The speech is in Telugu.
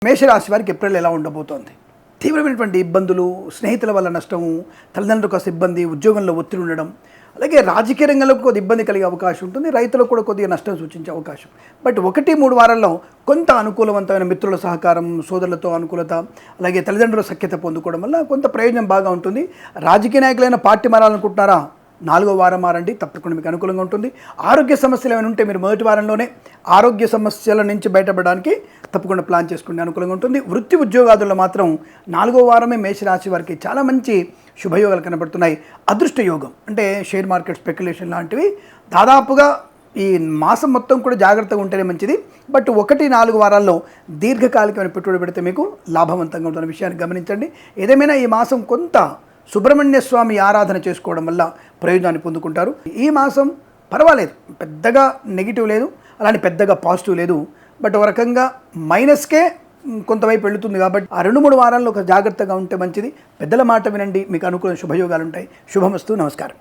మేషరాశి వారికి ఏప్రిల్ ఎలా ఉండబోతోంది? తీవ్రమైనటువంటి ఇబ్బందులు, స్నేహితుల వల్ల నష్టము, తల్లిదండ్రులకు కాస్త ఇబ్బంది, ఉద్యోగంలో ఒత్తిడి ఉండడం, అలాగే రాజకీయ రంగంలో కొద్ది ఇబ్బంది కలిగే అవకాశం ఉంటుంది. రైతులకు కూడా కొద్దిగా నష్టం సూచించే అవకాశం. బట్ 1-3 వారాల్లో కొంత అనుకూలవంతమైన మిత్రుల సహకారం, సోదరులతో అనుకూలత, అలాగే తల్లిదండ్రుల సఖ్యత పొందుకోవడం వల్ల కొంత ప్రయోజనం బాగా ఉంటుంది. రాజకీయ నాయకులైన పార్టీ మారాలనుకుంటున్నారా? 4వ వారం మారండి, తప్పకుండా మీకు అనుకూలంగా ఉంటుంది. ఆరోగ్య సమస్యలు ఏమైనా ఉంటే మీరు మొదటి వారంలోనే ఆరోగ్య సమస్యల నుంచి బయటపడడానికి తప్పకుండా ప్లాన్ చేసుకుంటే అనుకూలంగా ఉంటుంది. వృత్తి ఉద్యోగాదుల్లో మాత్రం 4వ వారమే మేషరాశి వారికి చాలా మంచి శుభయోగాలు కనబడుతున్నాయి. అదృష్ట యోగం అంటే షేర్ మార్కెట్ స్పెక్యులేషన్ లాంటివి దాదాపుగా ఈ మాసం మొత్తం కూడా జాగ్రత్తగా ఉంటేనే మంచిది. బట్ 1-4 వారాల్లో దీర్ఘకాలికమైన పెట్టుబడి పెడితే మీకు లాభవంతంగా ఉంటున్న విషయాన్ని గమనించండి. ఏదేమైనా ఈ మాసం కొంత సుబ్రహ్మణ్య స్వామి ఆరాధన చేసుకోవడం వల్ల ప్రయోజనాన్ని పొందుకుంటారు. ఈ మాసం పర్వాలేదు, పెద్దగా నెగిటివ్ లేదు, అలానే పెద్దగా పాజిటివ్ లేదు. బట్ ఒక రకంగా మైనస్కే కొంతవైపు వెళుతుంది. కాబట్టి ఆ 2-3 వారాల్లో ఒక జాగ్రత్తగా ఉంటే మంచిది. పెద్దల మాట వినండి, మీకు అనుకూల శుభయోగాలు ఉంటాయి. శుభమస్తు. నమస్కారం.